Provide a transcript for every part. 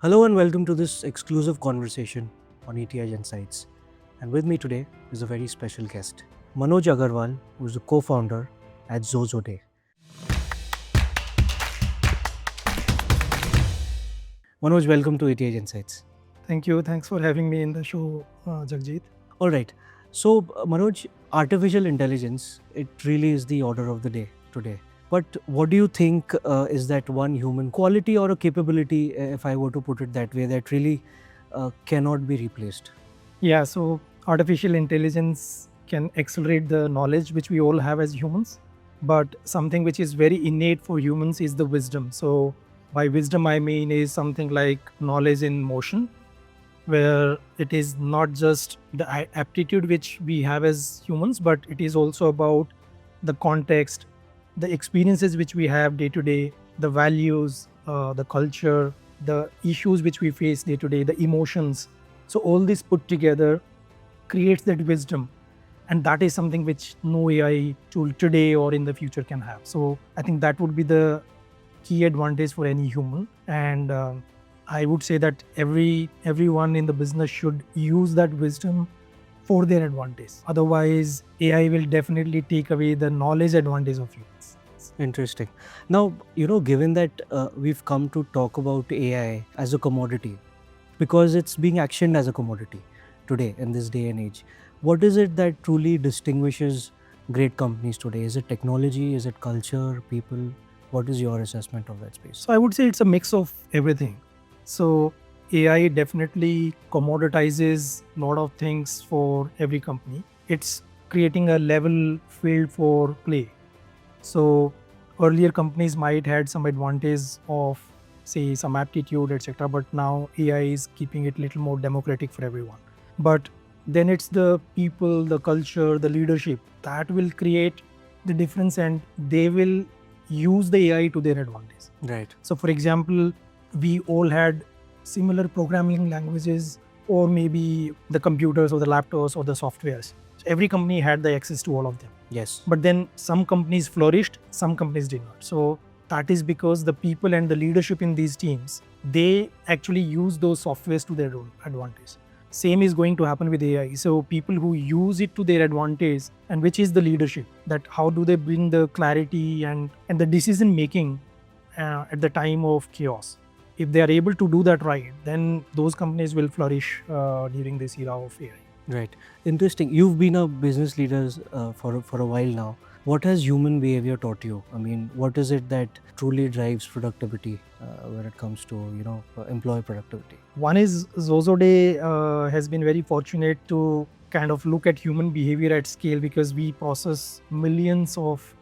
Hello and welcome to this exclusive conversation on ETI Insights. And with me today is a very special guest, Manoj Agarwal, who is the co-founder at Xoxoday. Manoj, welcome to ETI Insights. Thank you. Thanks for having me in the show, Jagjit. All right. So, Manoj, artificial intelligence, it really is the order of the day today. But what do you think is that one human quality or a capability, if I were to put it that way, that really cannot be replaced? Yeah, so artificial intelligence can accelerate the knowledge which we all have as humans, but something which is very innate for humans is the wisdom. So, by wisdom, I mean is something like knowledge in motion, where it is not just the aptitude which we have as humans, but it is also about the context, the experiences which we have day to day, the values, the culture, the issues which we face day to day, the emotions. So, all this put together creates that wisdom. And that is something which no AI tool today or in the future can have. So, I think that would be the key advantage for any human. And I would say that everyone in the business should use that wisdom for their advantage. Otherwise, AI will definitely take away the knowledge advantage of humans. Interesting. Now, given that we've come to talk about AI as a commodity, because it's being actioned as a commodity today in this day and age, what is it that truly distinguishes great companies today? Is it technology? Is it culture, people? What is your assessment of that space? So I would say it's a mix of everything. So AI definitely commoditizes a lot of things for every company. It's creating a level field for play. So earlier companies might had some advantage of say some aptitude, etc. But now AI is keeping it a little more democratic for everyone. But then it's the people, the culture, the leadership that will create the difference, and they will use the AI to their advantage. Right. So, for example, we all had similar programming languages, or maybe the computers or the laptops or the softwares. So every company had the access to all of them. Yes. But then some companies flourished, some companies did not. So that is because the people and the leadership in these teams, they actually use those softwares to their own advantage. Same is going to happen with AI. So people who use it to their advantage, and which is the leadership, that how do they bring the clarity and the decision making at the time of chaos. If they are able to do that right, then those companies will flourish during this era of AI. Right. Interesting. You've been a business leader for a while now. What has human behavior taught you? I mean, what is it that truly drives productivity when it comes to employee productivity? One is Xoxoday has been very fortunate to kind of look at human behavior at scale, because we process millions of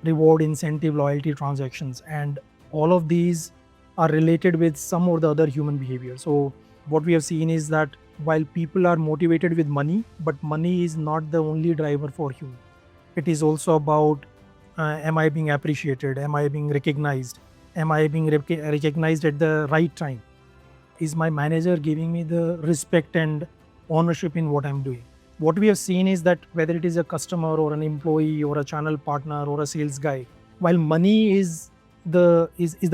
reward, incentive, loyalty transactions, and all of these are related with some or the other human behavior. So what we have seen is that while people are motivated with money, but money is not the only driver for human. It is also about am I being appreciated? Am I being recognized? Am I being recognized at the right time? Is my manager giving me the respect and ownership in what I'm doing? What we have seen is that whether it is a customer or an employee or a channel partner or a sales guy, while money is the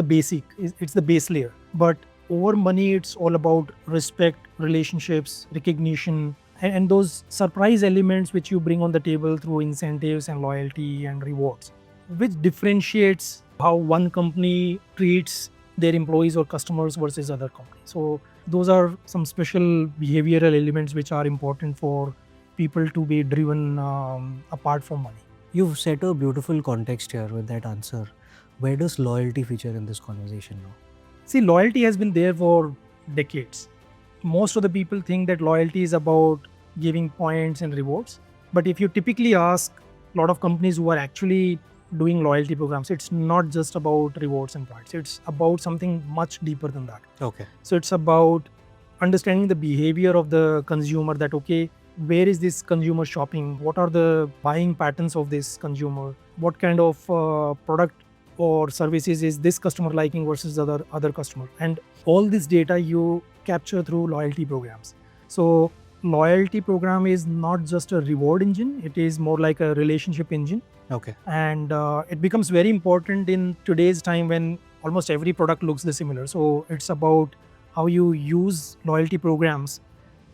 basic, it's the base layer, but over money it's all about respect, relationships, recognition, and those surprise elements which you bring on the table through incentives and loyalty and rewards, which differentiates how one company treats their employees or customers versus other companies. So those are some special behavioral elements which are important for people to be driven apart from money. You've set a beautiful context here with that answer. Where does loyalty feature in this conversation now? See, loyalty has been there for decades. Most of the people think that loyalty is about giving points and rewards. But if you typically ask a lot of companies who are actually doing loyalty programs, it's not just about rewards and points. It's about something much deeper than that. Okay. So it's about understanding the behavior of the consumer, that okay, where is this consumer shopping? What are the buying patterns of this consumer? What kind of product or services is this customer liking versus the other customer? And all this data you capture through loyalty programs. So loyalty program is not just a reward engine, it is more like a relationship engine. Okay. And it becomes very important in today's time when almost every product looks similar. So it's about how you use loyalty programs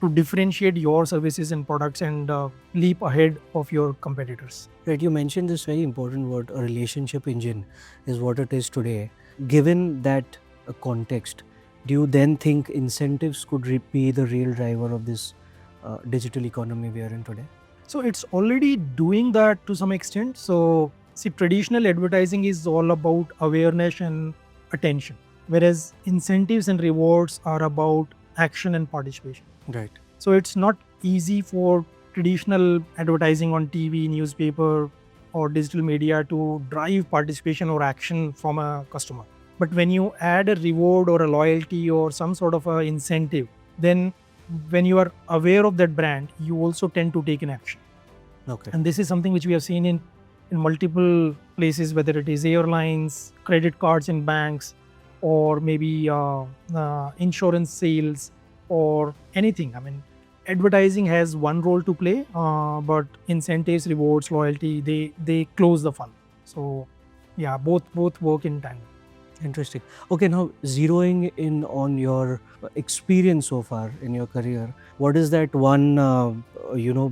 to differentiate your services and products and leap ahead of your competitors. Right, you mentioned this very important word, a relationship engine is what it is today. Given that context, do you then think incentives could be the real driver of this digital economy we are in today? So it's already doing that to some extent. So see, traditional advertising is all about awareness and attention, whereas incentives and rewards are about action and participation. Right. So it's not easy for traditional advertising on TV, newspaper, or digital media to drive participation or action from a customer. But when you add a reward or a loyalty or some sort of a incentive, then when you are aware of that brand, you also tend to take an action. Okay. And this is something which we have seen in multiple places, whether it is airlines, credit cards in banks, or maybe insurance sales or anything. I mean, advertising has one role to play, but incentives, rewards, loyalty, they close the funnel. So yeah, both work in tandem. Interesting. Okay, now zeroing in on your experience so far in your career, what is that one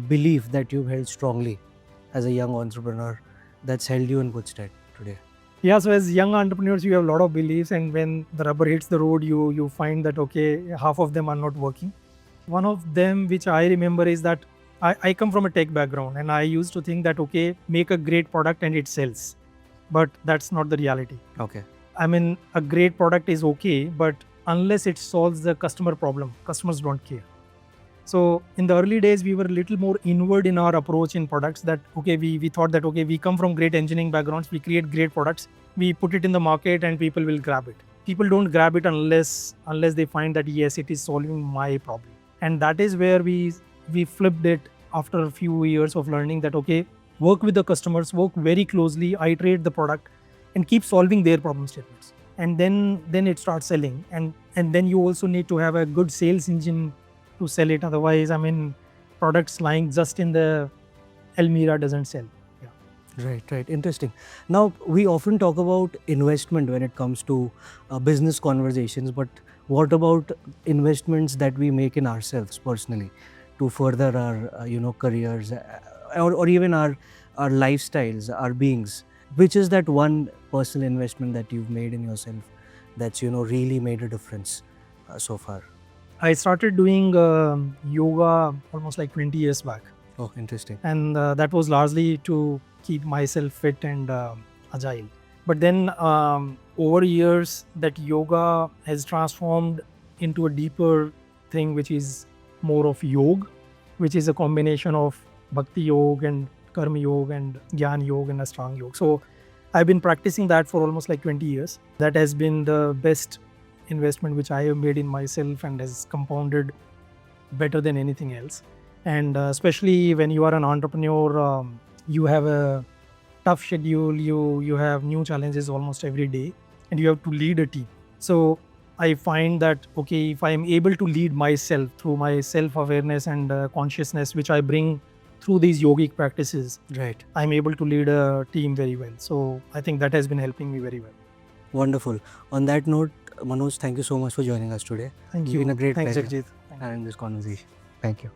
belief that you've held strongly as a young entrepreneur that's held you in good stead today? Yeah, so as young entrepreneurs, you have a lot of beliefs, and when the rubber hits the road, you find that okay, half of them are not working. One of them, which I remember, is that I come from a tech background, and I used to think that okay, make a great product and it sells, but that's not the reality. Okay. I mean, a great product is okay, but unless it solves the customer problem, customers don't care. So in the early days, we were a little more inward in our approach in products. That okay, we thought that okay, we come from great engineering backgrounds, we create great products, we put it in the market, and people will grab it. People don't grab it unless they find that yes, it is solving my problem. And that is where we flipped it after a few years of learning that okay, work with the customers, work very closely, iterate the product, and keep solving their problem statements. And then it starts selling, and then you also need to have a good sales engine to sell it. Otherwise, I mean, products lying just in the Almira doesn't sell. Right. Interesting. Now, we often talk about investment when it comes to business conversations, but what about investments that we make in ourselves personally to further our, careers or even our lifestyles, our beings? Which is that one personal investment that you've made in yourself that's, really made a difference so far? I started doing yoga almost like 20 years back. Oh, interesting. And that was largely to keep myself fit and agile. But then over years, that yoga has transformed into a deeper thing, which is more of yoga, which is a combination of bhakti yoga and karma yoga and gyan yoga and ashtanga yoga. So I've been practicing that for almost like 20 years. That has been the best investment which I have made in myself and has compounded better than anything else. And especially when you are an entrepreneur, you have a tough schedule, you have new challenges almost every day, and you have to lead a team. So I find that okay, if I am able to lead myself through my self-awareness and consciousness, which I bring through these yogic practices, Right. I'm able to lead a team very well. So I think that has been helping me very well. Wonderful. On that note, Manoj, thank you so much for joining us today. Thank It's you. been a great Thanks, pleasure Jagjit. having this conversation. Thank you.